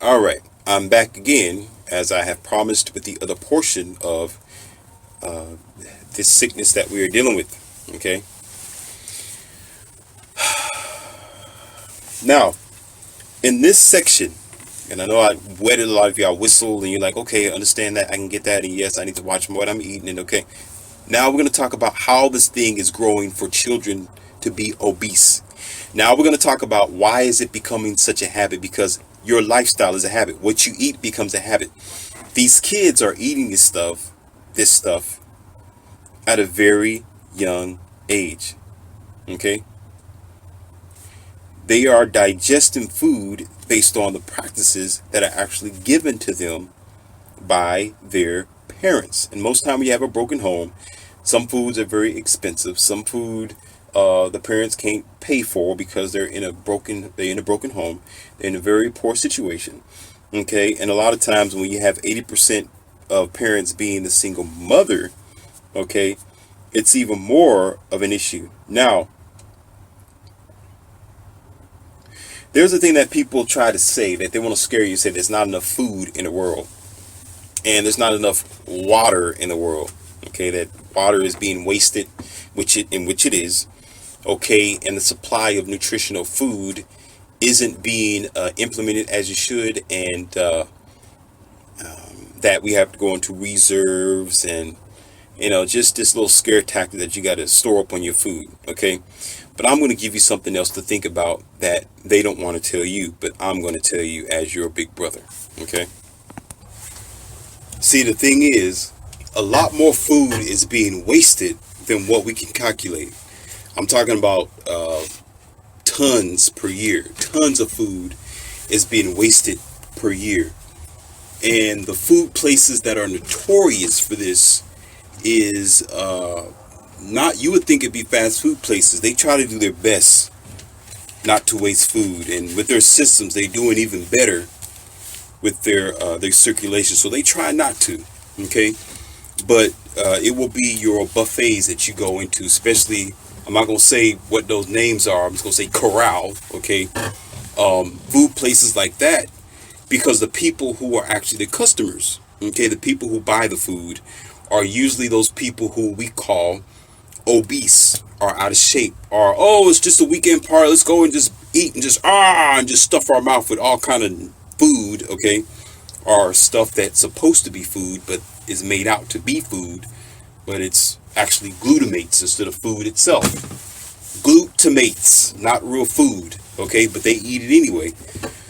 All right, I'm back again as I have promised with the other portion of uh, this sickness that we are dealing with. Okay, now in this section, and I know I wetted a lot of y'all whistle, and you're like, okay, I understand that, I can get that, and yes, I need to watch what I'm eating, and okay. Now we're going to talk about how this thing is growing for children to be obese. Now we're going to talk about why is it becoming such a habit, because your lifestyle is a habit. What you eat becomes a habit. These kids are eating this stuff at a very young age. Okay? They are digesting food based on the practices that are actually given to them by their parents. And most time when you have a broken home, some foods are very expensive. Some food the parents can't pay for because they're in a broken home. They're in a very poor situation. Okay, and a lot of times when you have 80% of parents being the single mother, okay, it's even more of an issue. Now, there's a thing that people try to say that they want to scare you. Say there's not enough food in the world, and there's not enough water in the world. Okay, that water is being wasted, which it is. Okay, and the supply of nutritional food isn't being implemented as you should, and that we have to go into reserves, and just this little scare tactic that you got to store up on your food. Okay, but I'm going to give you something else to think about that they don't want to tell you, but I'm going to tell you as your big brother. Okay, see, the thing is, a lot more food is being wasted than what we can calculate. I'm talking about tons per year. Tons of food is being wasted per year. And the food places that are notorious for this is not, you would think it'd be fast food places. They try to do their best not to waste food. And with their systems, they doing even better with their circulation. So they try not to. Okay. But it will be your buffets that you go into, especially, I'm not going to say what those names are. I'm just going to say corral, okay? Food places like that, because the people who are actually the customers, okay, the people who buy the food are usually those people who we call obese or out of shape, or, oh, it's just a weekend party, let's go and just eat and just stuff our mouth with all kind of food, okay? Or stuff that's supposed to be food but is made out to be food, but it's actually glutamates instead of food itself. Glutamates, not real food, okay, but they eat it anyway.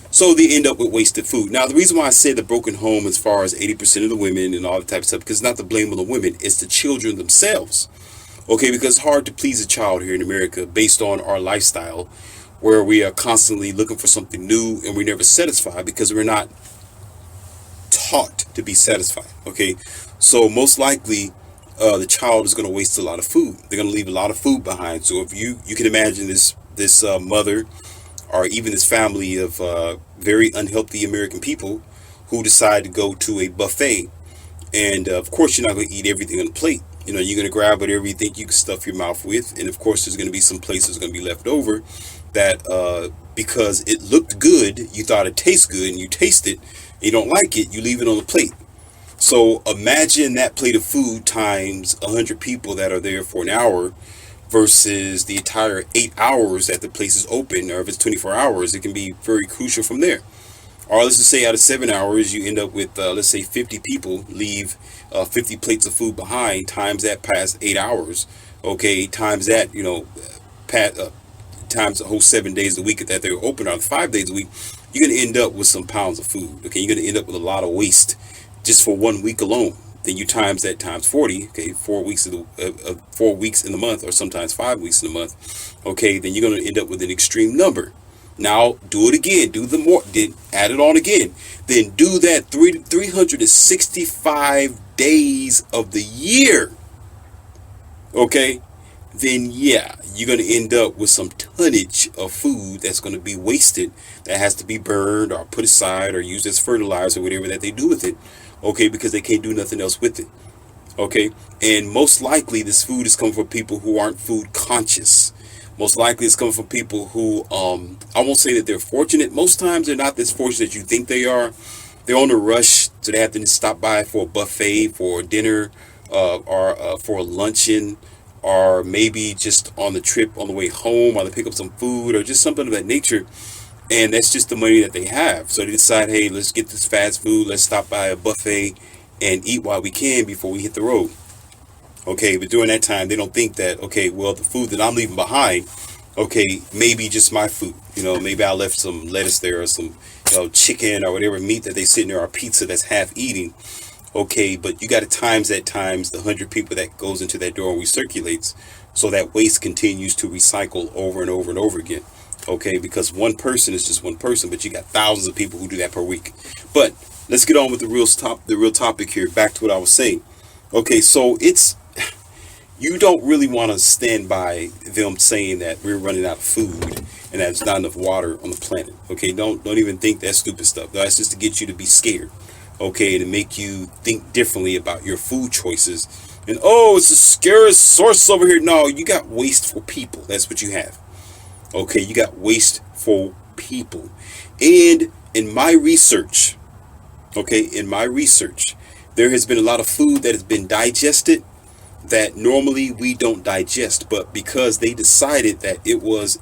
So they end up with wasted food. Now, the reason why I say the broken home, as far as 80% of the women and all that type of stuff, because it's not the blame of the women, it's the children themselves. Okay, because it's hard to please a child here in America based on our lifestyle, where we are constantly looking for something new and we're never satisfied because we're not taught to be satisfied. Okay, so most likely the child is going to waste a lot of food. They're going to leave a lot of food behind. So if you can imagine this mother, or even this family of very unhealthy American people who decide to go to a buffet, and of course you're not going to eat everything on the plate. You're going to grab whatever you think you can stuff your mouth with, and of course there's going to be some places going to be left over that because it looked good, you thought it tastes good, and you taste it, you don't like it, you leave it on the plate. So imagine that plate of food times 100 people that are there for an hour versus the entire 8 hours that the place is open, or if it's 24 hours, it can be very crucial from there. Or let's just say out of 7 hours, you end up with, let's say 50 people leave 50 plates of food behind, times that past 8 hours. Okay, times that, times the whole 7 days a week that they're open, or 5 days a week, you're going to end up with some pounds of food. Okay, you're going to end up with a lot of waste just for 1 week alone. Then you times that times 40. Okay, 4 weeks 4 weeks in the month, or sometimes 5 weeks in the month. Okay, then you're going to end up with an extreme number. Now do it again. Do the more. Then add it on again. Then do that 365 days of the year. Okay, then yeah, you're going to end up with some tonnage of food that's going to be wasted, that has to be burned or put aside or used as fertilizer or whatever that they do with it. Okay, because they can't do nothing else with it. Okay, and most likely this food is coming from people who aren't food conscious. Most likely it's coming from people who, I won't say that they're fortunate. Most times they're not as fortunate as you think they are. They're on a rush, so they have to just stop by for a buffet, for dinner, or for a luncheon, or maybe just on the trip on the way home, or they pick up some food, or just something of that nature. And that's just the money that they have. So they decide, hey, let's get this fast food. Let's stop by a buffet and eat while we can before we hit the road. Okay, but during that time, they don't think that, okay, well, the food that I'm leaving behind, okay, maybe just my food. Maybe I left some lettuce there, or some, chicken or whatever meat that they sitting there, or pizza that's half eating. Okay, but you got to times that times the 100 people that goes into that door and recirculates, so that waste continues to recycle over and over and over again. Okay, because one person is just one person, but you got thousands of people who do that per week. But let's get on with the real topic here. Back to what I was saying. Okay, so you don't really want to stand by them saying that we're running out of food and that there's not enough water on the planet. Okay, don't even think that stupid stuff. That's just to get you to be scared. Okay, and to make you think differently about your food choices. And oh, it's a scarce source over here. No, you got wasteful people. That's what you have. Okay, you got wasteful people. And in my research, there has been a lot of food that has been digested that normally we don't digest, but because they decided that it was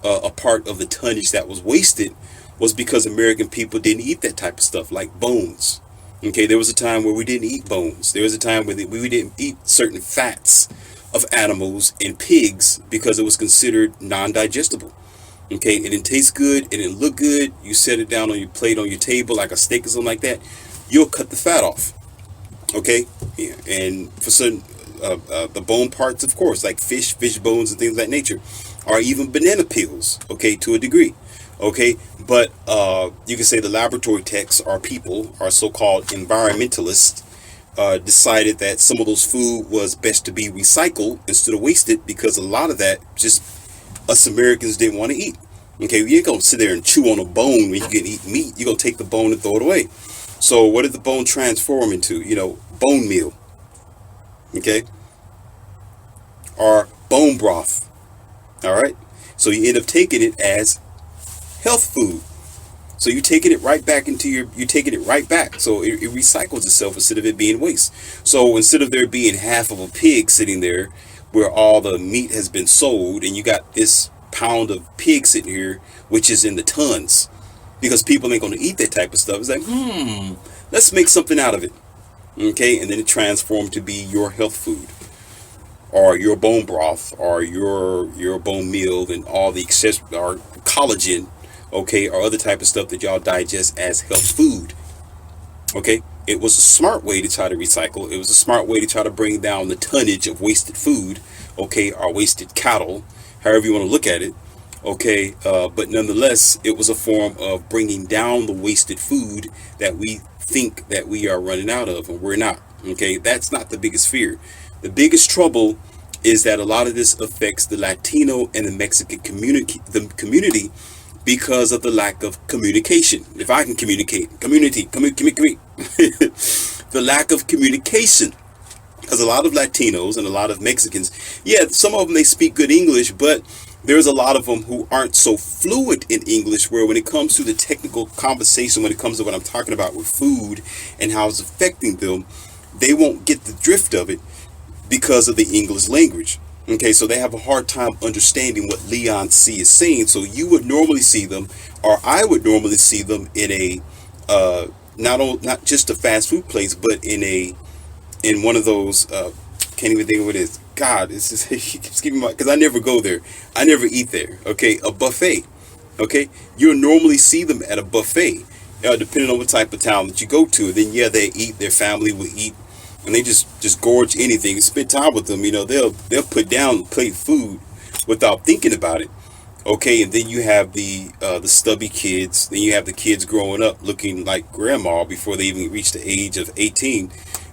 a part of the tonnage that was wasted, was because American people didn't eat that type of stuff, like bones. Okay, there was a time where we didn't eat bones. There was a time where we didn't eat certain fats of animals and pigs because it was considered non-digestible. Okay, it didn't taste good, it didn't look good. You set it down on your plate on your table like a steak or something like that. You'll cut the fat off. Okay, yeah, and for certain the bone parts, of course, like fish bones and things of that nature, or even banana peels. Okay, to a degree. Okay, but you can say the laboratory techs or people, or so-called environmentalists, decided that some of those food was best to be recycled instead of wasted, because a lot of that just us Americans didn't want to eat. Okay, you ain't gonna sit there and chew on a bone when you can eat meat. You're gonna take the bone and throw it away. So what did the bone transform into? Bone meal. Okay, or bone broth. All right, so you end up taking it as health food. So you're taking it right back you're taking it right back. So it recycles itself instead of it being waste. So instead of there being half of a pig sitting there where all the meat has been sold, and you got this pound of pig sitting here, which is in the tons, because people ain't going to eat that type of stuff. It's like, let's make something out of it. Okay, and then it transformed to be your health food, or your bone broth, or your bone meal, and all the accessory, or collagen, okay, or other type of stuff that y'all digest as health food. Okay, it was a smart way to try to recycle. It was a smart way to try to bring down the tonnage of wasted food, okay, or wasted cattle, however you want to look at it. Okay, but nonetheless, it was a form of bringing down the wasted food that we think that we are running out of, and we're not. Okay, that's not the biggest fear. The biggest trouble is that a lot of this affects the Latino and the Mexican community, because of the lack of communication. If I can communicate, communicate. The lack of communication. Because a lot of Latinos and a lot of Mexicans, yeah, some of them, they speak good English, but there's a lot of them who aren't so fluent in English, where when it comes to the technical conversation, when it comes to what I'm talking about with food and how it's affecting them, they won't get the drift of it because of the English language. Okay, so they have a hard time understanding what Leon C is saying. So you would normally see them, or I would normally see them in a not just a fast food place, but in one of those can't even think of what it is. God, it's just he keeps giving my, because I never go there. I never eat there. Okay, a buffet. Okay, you'll normally see them at a buffet, depending on what type of town that you go to. Then yeah, they eat. Their family will eat. And they just gorge anything. Spend time with them, they'll put down plate food without thinking about it. Okay, and then you have the stubby kids. Then you have the kids growing up looking like grandma before they even reach the age of 18,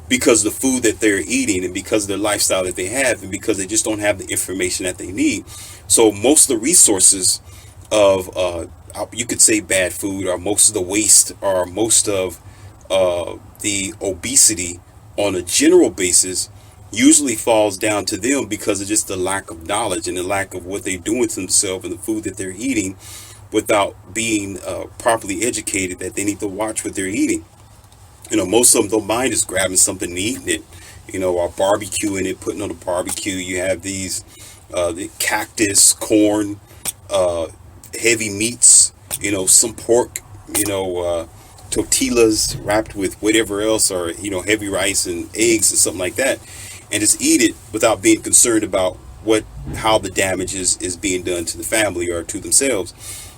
because of the food that they're eating, and because of the lifestyle that they have, and because they just don't have the information that they need. So most of the resources of you could say bad food, or most of the waste, or most of the obesity on a general basis, usually falls down to them because of just the lack of knowledge and the lack of what they're doing to themselves and the food that they're eating without being properly educated that they need to watch what they're eating. Most of them don't mind just grabbing something and eating it, or barbecuing it, putting on a barbecue. You have these, the cactus, corn, heavy meats, some pork, tortillas wrapped with whatever else, or, heavy rice and eggs and something like that, and just eat it without being concerned about how the damage is being done to the family or to themselves.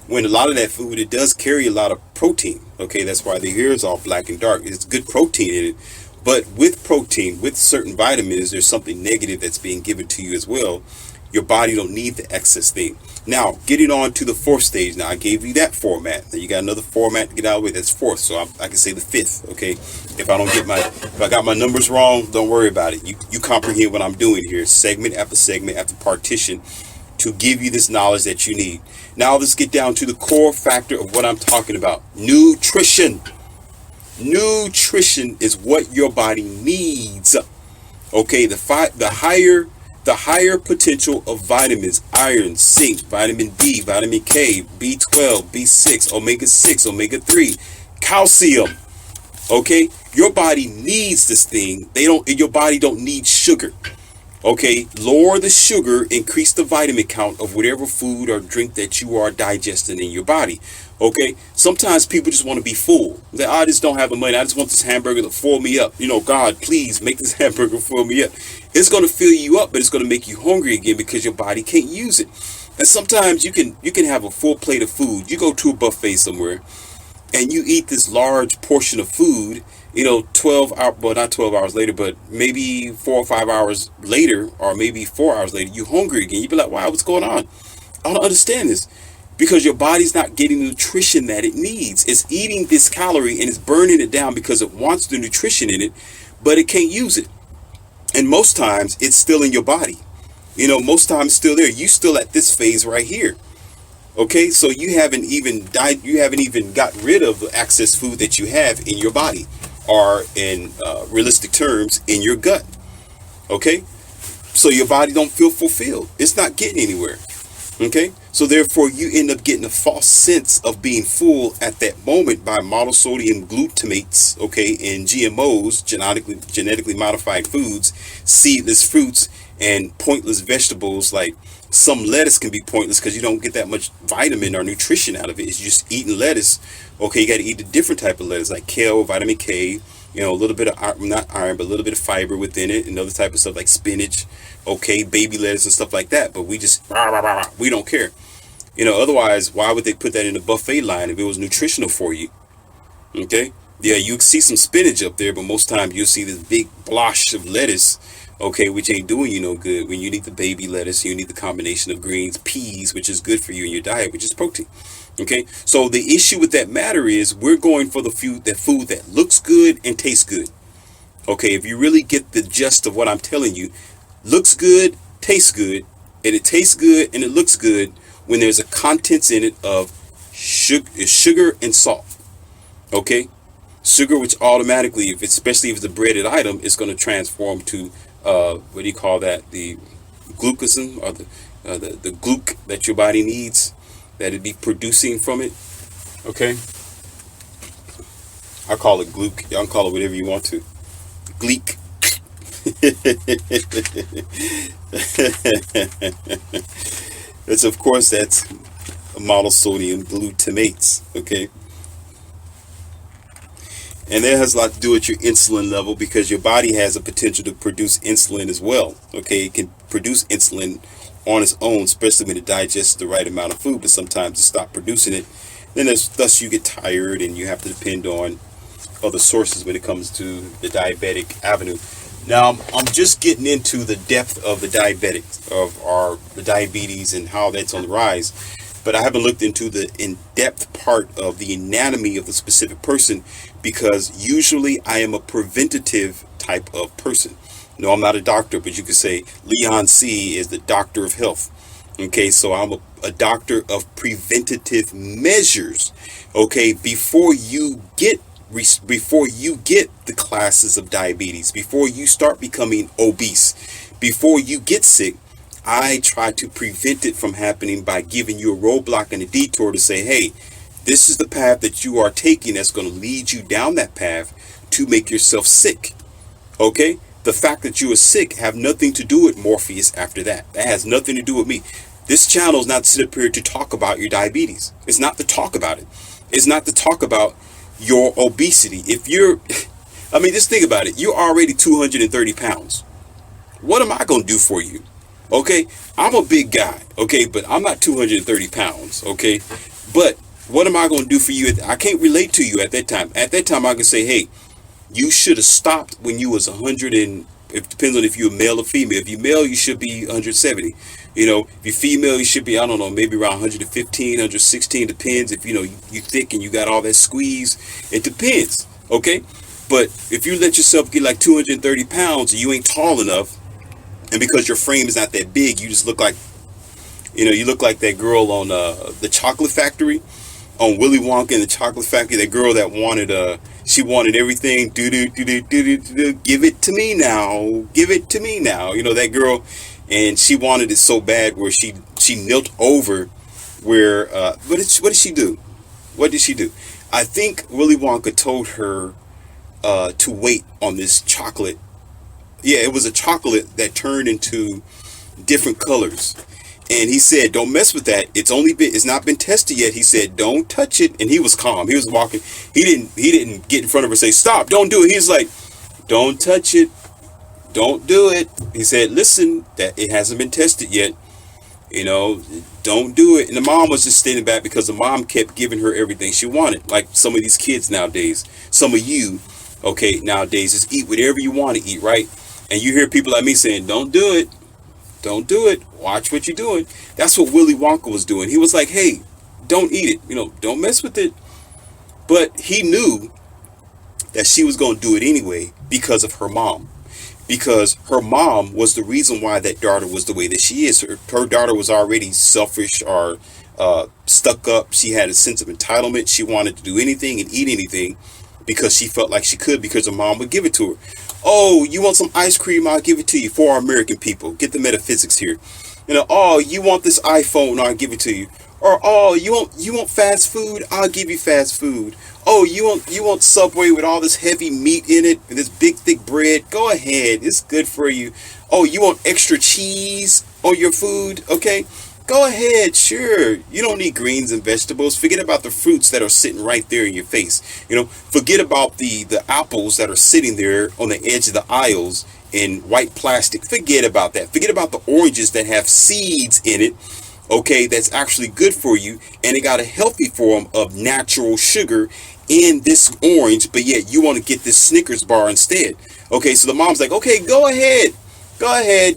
When a lot of that food, it does carry a lot of protein. Okay, that's why the hair is all black and dark. It's good protein in it. But with protein, with certain vitamins, there's something negative that's being given to you as well. Your body don't need the excess thing. Now, getting on to the fourth stage. Now, I gave you that format. Now, you got another format to get out of the way. That's fourth. So I can say the fifth. Okay, if I got my numbers wrong, don't worry about it. You comprehend what I'm doing here, segment after partition, to give you this knowledge that you need. Now let's get down to the core factor of what I'm talking about. Nutrition. Nutrition is what your body needs. Okay, the higher potential of vitamins: iron, zinc, vitamin D, vitamin K, B12, B6, omega 6, omega 3, calcium. Okay, your body needs this thing. Your body don't need sugar. Okay, lower the sugar, increase the vitamin count of whatever food or drink that you are digesting in your body. Okay, sometimes people just want to be full. I just don't have the money. I just want this hamburger to fill me up. God, please make this hamburger fill me up. It's going to fill you up, but it's going to make you hungry again because your body can't use it. And sometimes you can have a full plate of food. You go to a buffet somewhere and you eat this large portion of food, 12 hours, well, not 12 hours later, but maybe 4 or 5 hours later, or maybe 4 hours later, you're hungry again. You be like, wow, what's going on? I don't understand this. Because your body's not getting the nutrition that it needs. It's eating this calorie and it's burning it down because it wants the nutrition in it, but it can't use it. And most times it's still in your body. Most times it's still there. You still at this phase right here. Okay, so you haven't even got rid of the excess food that you have in your body, or in realistic terms, in your gut. Okay, so your body don't feel fulfilled. It's not getting anywhere. Okay, so therefore you end up getting a false sense of being full at that moment by monosodium glutamates, okay, and GMOs, genetically modified foods, seedless fruits, and pointless vegetables. Like some lettuce can be pointless because you don't get that much vitamin or nutrition out of it. It's just eating lettuce. Okay, you got to eat a different type of lettuce, like kale, vitamin K, a little bit of not iron, but a little bit of fiber within it, and other type of stuff like spinach, okay, baby lettuce and stuff like that. But we just we don't care. Otherwise, why would they put that in the buffet line if it was nutritional for you? Okay, yeah, you see some spinach up there, but most times you'll see this big blosh of lettuce, okay, which ain't doing you no good. When you need the baby lettuce, you need the combination of greens, peas, which is good for you in your diet, which is protein. Okay, so the issue with that matter is we're going for the food that looks good and tastes good. Okay, if you really get the gist of what I'm telling you, looks good, tastes good, and it tastes good and it looks good when there's a contents in it of sugar and salt. Okay, sugar, which automatically, especially if it's a breaded item, is going to transform to what do you call that? The glucosan, or the gluc that your body needs, that it be producing from it. Okay, I call it gluc. Y'all can call it whatever you want to. Gleek. That's monosodium glutamates. Okay, and that has a lot to do with your insulin level, because your body has a potential to produce insulin as well. Okay, it can produce insulin on its own, especially when it digests the right amount of food, but sometimes it stops producing it. Then thus you get tired and you have to depend on other sources when it comes to the diabetic avenue. Now, I'm just getting into the depth of the diabetics, the diabetes, and how that's on the rise. But I haven't looked into the in-depth part of the anatomy of the specific person, because usually I am a preventative type of person. No, I'm not a doctor, but you could say Leon C. is the doctor of health. Okay, so I'm a doctor of preventative measures. Okay, before you get before you get the classes of diabetes, before you start becoming obese, before you get sick, I try to prevent it from happening by giving you a roadblock and a detour to say, hey, this is the path that you are taking that's going to lead you down that path to make yourself sick. Okay? The fact that you are sick have nothing to do with Morpheus after that. That has nothing to do with me. This channel is not to sit up here to talk about your diabetes. It's not to talk about it. It's not to talk about your obesity. If you're, I mean, just think about it. You're already 230 pounds. What am I going to do for you? Okay? I'm a big guy. Okay? But I'm not 230 pounds. Okay? But what am I going to do for you? I can't relate to you at that time. At that time, I can say, hey, you should have stopped when you was 100 and it depends on if you're male or female. If you're male, you should be 170. You know, if you're female, you should be, I don't know, maybe around 115, 116. Depends if, you know, you thick and you got all that squeeze. It depends. Okay. But if you let yourself get like 230 pounds and you ain't tall enough, and because your frame is not that big, you just look like, you know, you look like that girl on the Chocolate Factory, on Willy Wonka and the Chocolate Factory, that girl that wanted she wanted everything, give it to me now, give it to me now, you know, that girl. And she wanted it so bad where she knelt over where what did she do? What did she do? I think Willy Wonka told her to wait on this chocolate. Yeah, it was a chocolate that turned into different colors. And he said, don't mess with that. It's not been tested yet. He said, don't touch it. And he was calm. He was walking. He didn't get in front of her and say, stop, don't do it. He was like, don't touch it. Don't do it. He said, listen, that it hasn't been tested yet. You know, don't do it. And the mom was just standing back because the mom kept giving her everything she wanted. Like some of these kids nowadays, some of you, okay, nowadays, just eat whatever you want to eat, right? And you hear people like me saying, don't do it. Don't do it. Watch what you're doing. That's what Willy Wonka was doing. He was like, hey, don't eat it. You know, don't mess with it. But he knew that she was going to do it anyway because of her mom. Because her mom was the reason why that daughter was the way that she is. Her daughter was already selfish or stuck up. She had a sense of entitlement. She wanted to do anything and eat anything because she felt like she could because her mom would give it to her. Oh, you want some ice cream? I'll give it to you. For our American people, get the metaphysics here. You know, oh, you want this iPhone? I'll give it to you. Or oh, you want fast food? I'll give you fast food. Oh, you want Subway with all this heavy meat in it and this big thick bread? Go ahead, it's good for you. Oh, you want extra cheese on your food? Okay, go ahead, sure. You don't need greens and vegetables. Forget about the fruits that are sitting right there in your face. You know, forget about the apples that are sitting there on the edge of the aisles in white plastic. Forget about that. Forget about the oranges that have seeds in it. Okay, that's actually good for you, and it got a healthy form of natural sugar in this orange, but yet you want to get this Snickers bar instead. Okay, so the mom's like, okay, go ahead,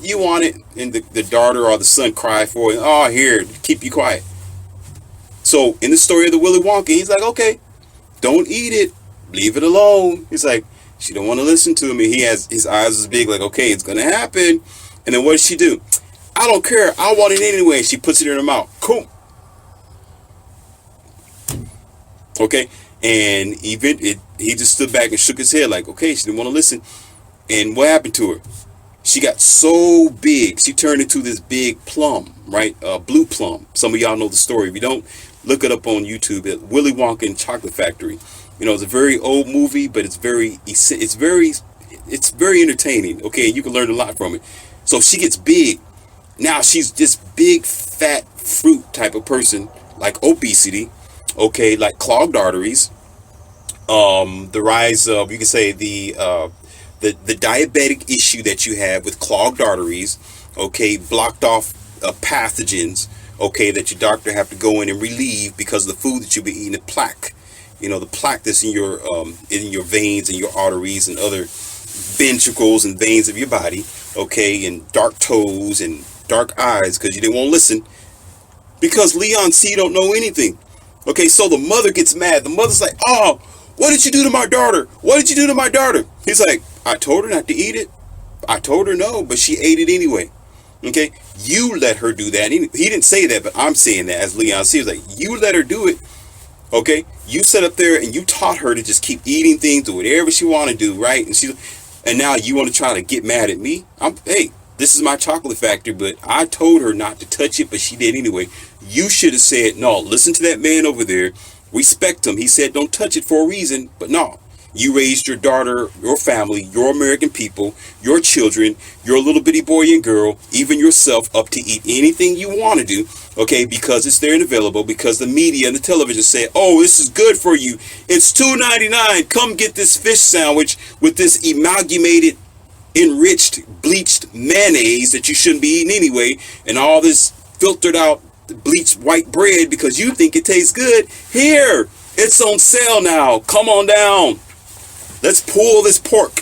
you want it. And the daughter or the son cry for it. Oh, here, keep you quiet. So in the story of the Willy Wonka, he's like, okay, don't eat it, leave it alone. He's like, she don't want to listen to me. He has his eyes as big, like, okay, it's gonna happen. And then what does she do? I don't care, I want it anyway. She puts it in her mouth. Cool. Okay, and even he just stood back and shook his head like, okay, she didn't want to listen. And what happened to her? She got so big, she turned into this big plum, right? Blue plum. Some of y'all know the story. If you don't, look it up on YouTube. Willy Wonka and Chocolate Factory. You know, it's a very old movie, but it's very entertaining. Okay, you can learn a lot from it. So she gets big. Now she's this big, fat fruit type of person, like obesity, okay, like clogged arteries, the rise of, you can say, the diabetic issue that you have with clogged arteries, okay, blocked off pathogens, okay, that your doctor have to go in and relieve because of the food that you've been eating, the plaque, you know, the plaque that's in your veins and your arteries and other ventricles and veins of your body, okay, and dark toes and dark eyes because you didn't want to listen because Leon C don't know anything. Okay, so the mother gets mad. The mother's like, oh, what did you do to my daughter? What did you do to my daughter? He's like, I told her not to eat it. I told her no, but she ate it anyway. Okay, you let her do that. He didn't say that, but I'm saying that as Leon C. was like, you let her do it. Okay, you sat up there and you taught her to just keep eating things, do whatever she want to do, right? And now you want to try to get mad at me. Hey, this is my chocolate factory, but I told her not to touch it, but she did anyway. You should have said, no, listen to that man over there, respect him. He said don't touch it for a reason, but no. You raised your daughter, your family, your American people, your children, your little bitty boy and girl, even yourself, up to eat anything you want to do, okay, because it's there and available, because the media and the television say, oh, this is good for you. It's $2.99. Come get this fish sandwich with this amalgamated, enriched, bleached mayonnaise that you shouldn't be eating anyway, and all this filtered out bleached white bread because you think it tastes good. Here, it's on sale now. Come on down. Let's pull this pulled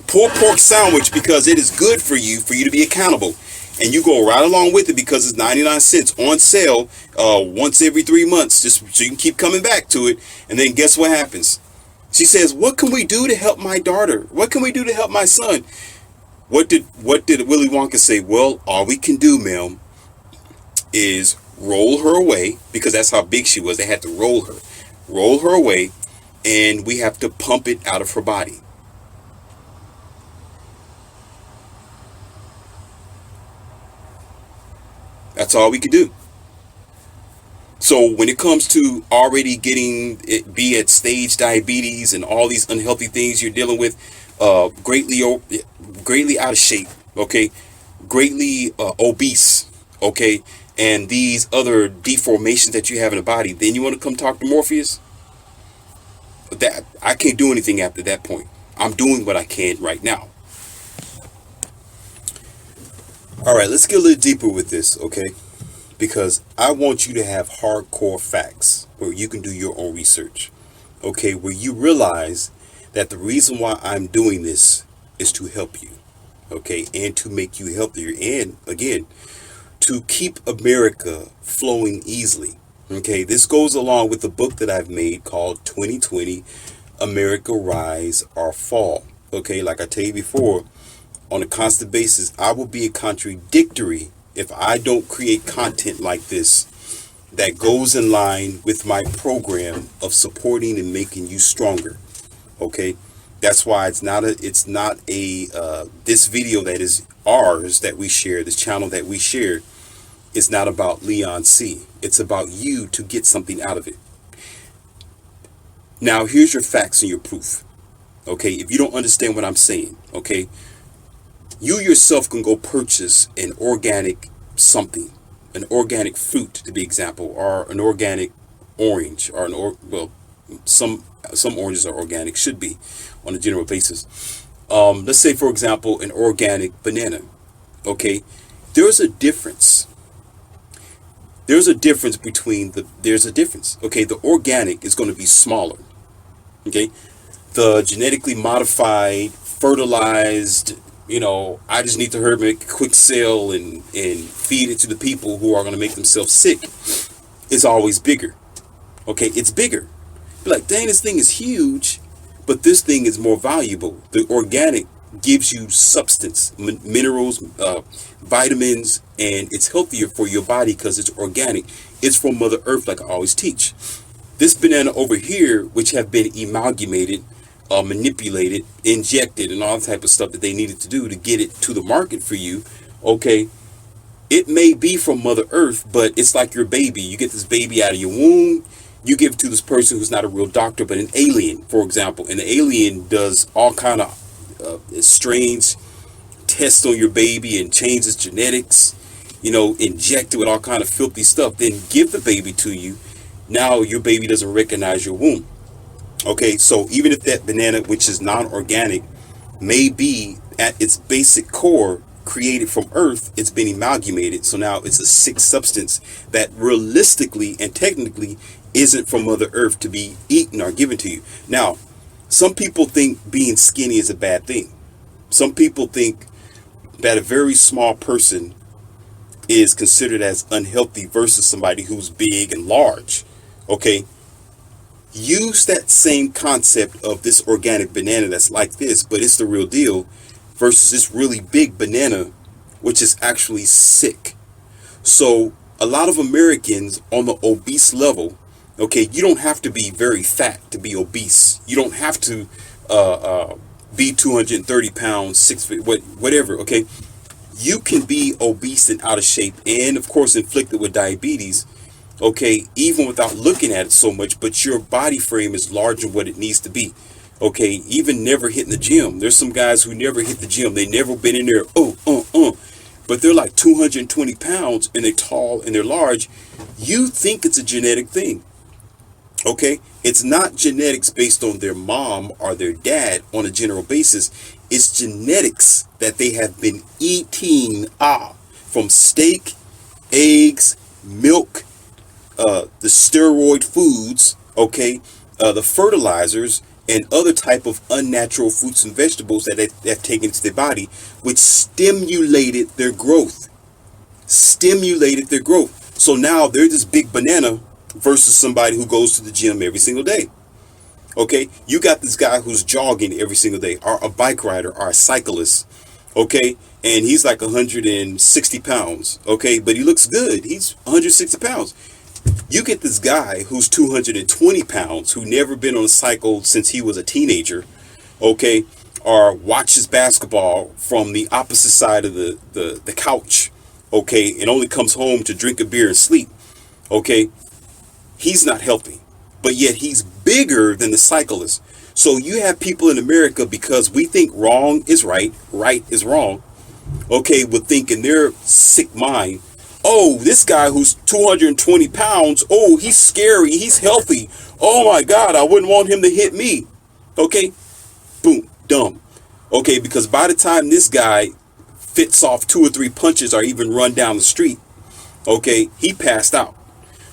pork sandwich, because it is good for you to be accountable. And you go right along with it because it's 99 cents on sale once every 3 months, just so you can keep coming back to it. And then guess what happens? She says, what can we do to help my daughter? What can we do to help my son? What did Willy Wonka say? Well, all we can do, ma'am, is roll her away, because that's how big she was. They had to roll her away, and we have to pump it out of her body. That's all we can do. So when it comes to already getting it, be it stage diabetes and all these unhealthy things you're dealing with, greatly out of shape, okay, greatly obese, okay, and these other deformations that you have in the body, then you want to come talk to Morpheus? That I can't do anything after that point. I'm doing what I can right now. All right, let's get a little deeper with this, okay? Because I want you to have hardcore facts where you can do your own research, okay? Where you realize that the reason why I'm doing this is to help you, okay? And to make you healthier. And again, to keep America flowing easily, okay? This goes along with the book that I've made called 2020 America Rise or Fall, okay? Like I tell you before, on a constant basis, I will be a contradictory if I don't create content like this that goes in line with my program of supporting and making you stronger. Okay, that's why it's not a this video that is ours that we share, this channel that we share, is not about Leon C. It's about you to get something out of it. Now here's your facts and your proof. Okay, if you don't understand what I'm saying, okay, you yourself can go purchase an organic something, an organic fruit to be example, or an organic orange, or well, some oranges are organic, should be on a general basis. Let's say, for example, an organic banana. Okay, there's a difference. There's a difference between there's a difference. Okay, the organic is going to be smaller. Okay, the genetically modified, fertilized, I just need to hurry make a quick sale and feed it to the people who are going to make themselves sick, is always bigger. Okay, it's bigger. Be like, dang, this thing is huge, but this thing is more valuable. The organic gives you substance, minerals, vitamins, and it's healthier for your body because it's organic. It's from Mother Earth, like I always teach. This banana over here, which have been amalgamated, manipulated, injected, and all type of stuff that they needed to do to get it to the market for you, okay, it may be from Mother Earth, but it's like your baby. You get this baby out of your womb, you give it to this person who's not a real doctor, but an alien, for example, and the alien does all kind of strange tests on your baby and changes genetics, inject it with all kind of filthy stuff, then give the baby to you. Now your baby doesn't recognize your womb. Okay, so even if that banana, which is non-organic, may be at its basic core created from earth, it's been amalgamated, so now it's a sick substance that realistically and technically isn't from Mother Earth to be eaten or given to you. Now, some people think being skinny is a bad thing. Some people think that a very small person is considered as unhealthy versus somebody who's big and large. Okay, use that same concept of this organic banana that's like this, but it's the real deal, versus this really big banana, which is actually sick. So a lot of Americans on the obese level, Okay, you don't have to be very fat to be obese. You don't have to uh, uh, be 230 pounds, 6 feet, whatever. Okay, you can be obese and out of shape, and of course inflicted with diabetes. Okay, even without looking at it so much, but your body frame is larger than what it needs to be. Okay, even never hitting the gym. There's some guys who never hit the gym. They never been in there. But they're like 220 pounds and they're tall and they're large. You think it's a genetic thing. Okay, it's not genetics based on their mom or their dad on a general basis. It's genetics that they have been eating from steak, eggs, milk, the steroid foods, okay, the fertilizers and other type of unnatural fruits and vegetables that they've taken into their body, which stimulated their growth. Stimulated their growth. So now they're this big banana versus somebody who goes to the gym every single day. Okay, you got this guy who's jogging every single day, or a bike rider, or a cyclist. Okay, and he's like 160 pounds. Okay, but he looks good. He's 160 pounds. You get this guy who's 220 pounds, who never been on a cycle since he was a teenager, okay, or watches basketball from the opposite side of the couch, okay, and only comes home to drink a beer and sleep, okay. He's not healthy, but yet he's bigger than the cyclist. So you have people in America, because we think wrong is right, right is wrong, okay, with thinking their sick mind. Oh, this guy who's 220 pounds, oh, he's scary, he's healthy. Oh my God, I wouldn't want him to hit me. Okay, boom, dumb. Okay, because by the time this guy fits off 2 or 3 punches or even run down the street, okay, he passed out.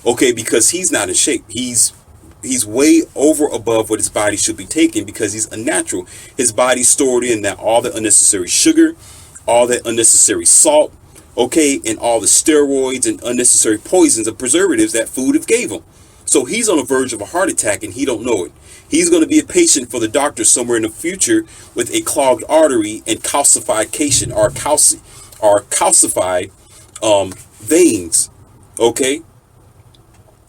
Okay, because he's not in shape. He's way over above what his body should be taking, because he's unnatural. His body's stored in that all the unnecessary sugar, all that unnecessary salt, okay, and all the steroids and unnecessary poisons and preservatives that food have gave him. So he's on the verge of a heart attack and he don't know it. He's going to be a patient for the doctor somewhere in the future with a clogged artery and calcification or calcified veins. Okay,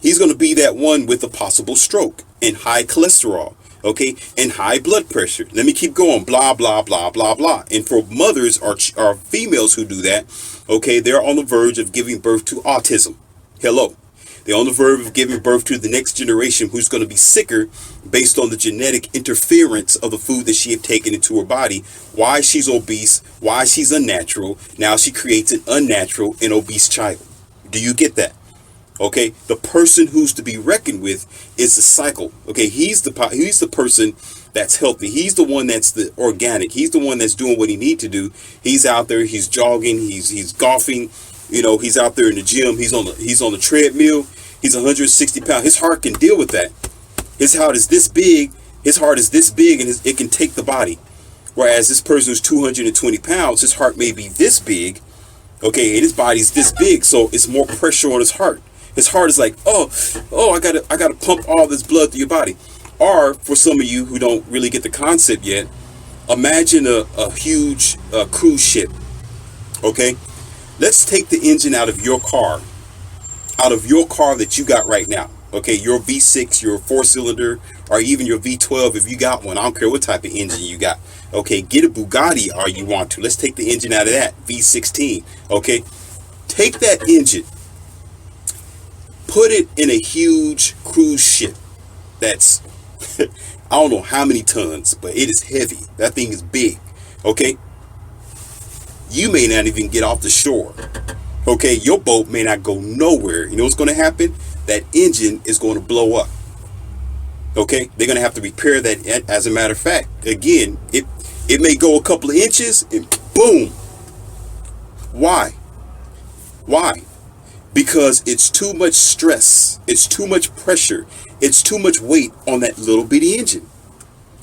he's going to be that one with a possible stroke and high cholesterol. Okay, and high blood pressure. Let me keep going. Blah, blah, blah, blah, blah. And for mothers or females who do that, okay, they're on the verge of giving birth to autism. Hello. They're on the verge of giving birth to the next generation who's going to be sicker based on the genetic interference of the food that she had taken into her body. Why she's obese, why she's unnatural. Now she creates an unnatural and obese child. Do you get that? Okay, the person who's to be reckoned with is the cycle. Okay, he's the person that's healthy. He's the one that's the organic. He's the one that's doing what he needs to do. He's out there. He's jogging. He's golfing. You know, he's out there in the gym. He's on the treadmill. He's 160 pounds. His heart can deal with that. His heart is this big. His heart is this big, and it can take the body. Whereas this person who's 220 pounds, his heart may be this big. Okay, and his body's this big, so it's more pressure on his heart. His heart is like, oh, I gotta pump all this blood through your body. Or for some of you who don't really get the concept yet, imagine a huge cruise ship. Okay, let's take the engine out of your car that you got right now. Okay, your V6, your 4-cylinder, or even your V12 if you got one. I don't care what type of engine you got. Okay, get a Bugatti or you want to. Let's take the engine out of that V16. Okay, take that engine. Put it in a huge cruise ship that's, I don't know how many tons, but it is heavy. That thing is big, okay? You may not even get off the shore, okay? Your boat may not go nowhere. You know what's going to happen? That engine is going to blow up, okay? They're going to have to repair that. As a matter of fact, again, it may go a couple of inches and boom. Why? Because it's too much stress, it's too much pressure, it's too much weight on that little bitty engine.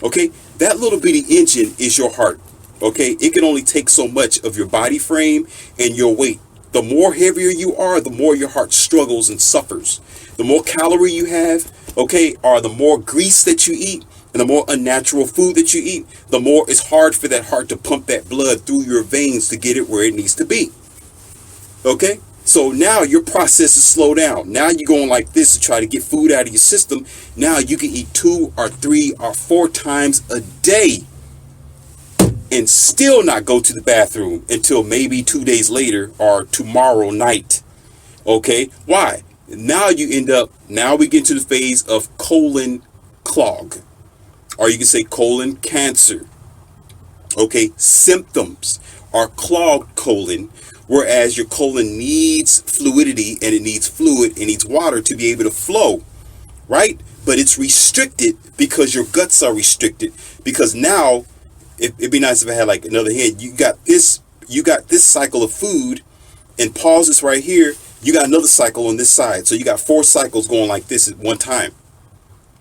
Okay, that little bitty engine is your heart. Okay, it can only take so much of your body frame and your weight. The more heavier you are, the more your heart struggles and suffers. The more calorie you have, okay, or the more grease that you eat and the more unnatural food that you eat, the more it's hard for that heart to pump that blood through your veins to get it where it needs to be. Okay. So now your processes slow down. Now you're going like this to try to get food out of your system. Now you can eat 2 or 3 or 4 times a day and still not go to the bathroom until maybe 2 days later or tomorrow night. Okay? Why? Now we get into the phase of colon clog, or you can say colon cancer. Okay? Symptoms are clogged colon, whereas your colon needs fluidity, and it needs fluid, it needs water to be able to flow, right? But it's restricted because your guts are restricted, because now it'd be nice if I had like another hand. You got this cycle of food, and pause this right here. You got another cycle on this side. So you got 4 cycles going like this at one time.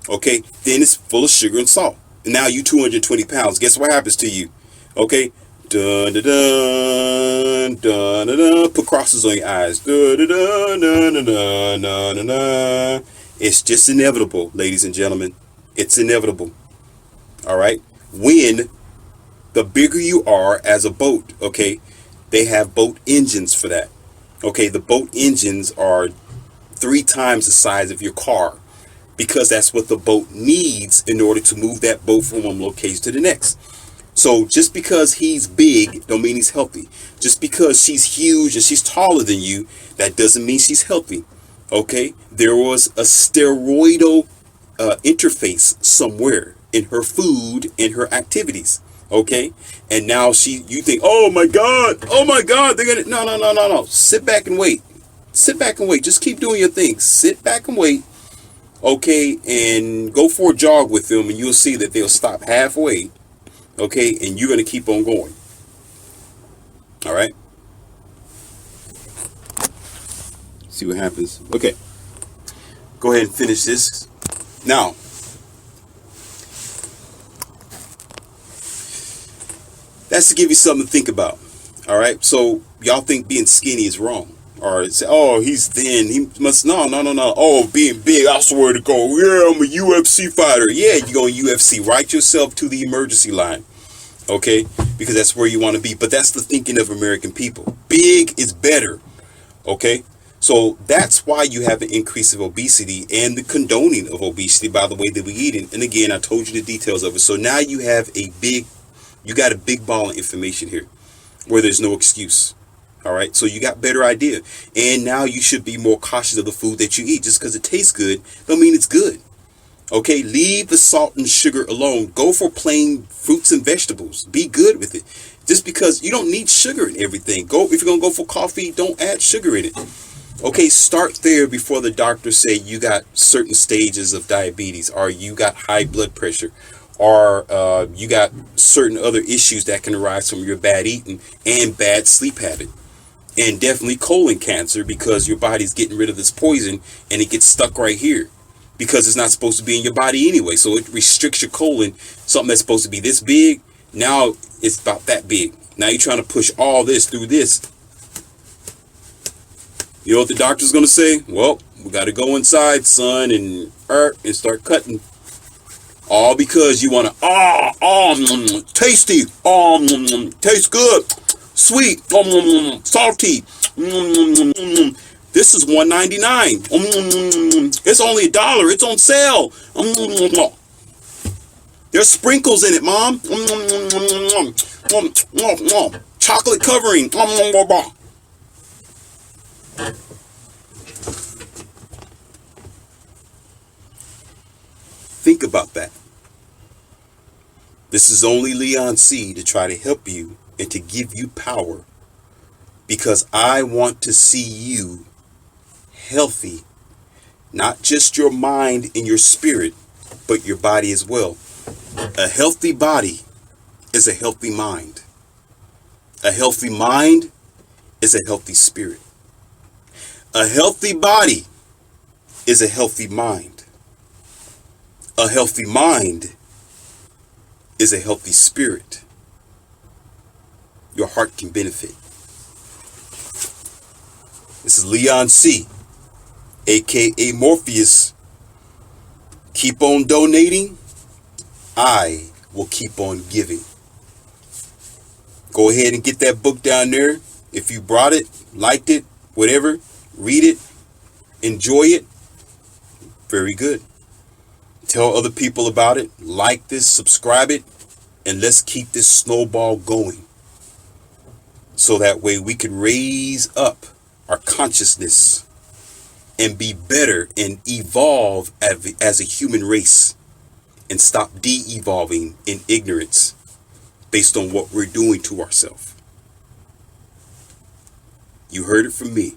Okay, then it's full of sugar and salt. And now you 220 pounds. Guess what happens to you? Okay, dun dun dun dun dun dun. Put crosses on your eyes. Dun dun dun dun dun dun dun dun. It's just inevitable, ladies and gentlemen. It's inevitable. All right. When the bigger you are as a boat, okay, they have boat engines for that. Okay, the boat engines are 3 times the size of your car, because that's what the boat needs in order to move that boat from one location to the next. So just because he's big don't mean he's healthy. Just because she's huge and she's taller than you, that doesn't mean she's healthy. Okay, there was a steroidal interface somewhere in her food, in her activities. Okay, and now you think, oh my god, they're gonna, no, sit back and wait. Just keep doing your thing. Sit back and wait. Okay, and go for a jog with them, and you'll see that they'll stop halfway. Okay, and you're gonna keep on going. All right, see what happens. Okay, go ahead and finish this now. That's to give you something to think about. All right. So y'all think being skinny is wrong, or say, oh, he's thin, he must, no. Oh, being big, I swear to God, yeah, I'm a UFC fighter. Yeah, you go in UFC. Write yourself to the emergency line. Okay, because that's where you want to be. But that's the thinking of American people. Big is better. Okay. So that's why you have an increase of obesity and the condoning of obesity by the way that we eat it. And again, I told you the details of it. So now you got a big ball of information here where there's no excuse. All right. So you got better idea. And now you should be more cautious of the food that you eat. Just because it tastes good don't mean it's good. Okay. Leave the salt and sugar alone. Go for plain fruits and vegetables. Be good with it. Just because you don't need sugar in everything. If you're going to go for coffee, don't add sugar in it. Okay. Start there before the doctor say you got certain stages of diabetes, or you got high blood pressure, or you got certain other issues that can arise from your bad eating and bad sleep habit, and definitely colon cancer, because your body's getting rid of this poison and it gets stuck right here because it's not supposed to be in your body anyway. So it restricts your colon. Something that's supposed to be this big, now it's about that big. Now you're trying to push all this through this. You know what the doctor's going to say? Well, we got to go inside, son, and start cutting. All because you want to, tasty, tastes good, sweet, salty. This is $1.99. It's only $1. It's on sale. There's sprinkles in it, Mom. Chocolate covering. Think about that. This is only Leon C. to try to help you and to give you power, because I want to see you healthy, not just your mind and your spirit, but your body as well. A healthy body is a healthy mind. A healthy mind is a healthy spirit. A healthy body is a healthy mind. A healthy mind is a healthy spirit. Your heart can benefit. This is Leon C., aka Morpheus. Keep on donating. I will keep on giving. Go ahead and get that book down there. If you brought it, liked it, whatever, read it, enjoy it. Very good. Tell other people about it. Like this, subscribe it, and let's keep this snowball going. So that way we can raise up our consciousness and be better and evolve as a human race and stop de-evolving in ignorance based on what we're doing to ourselves. You heard it from me.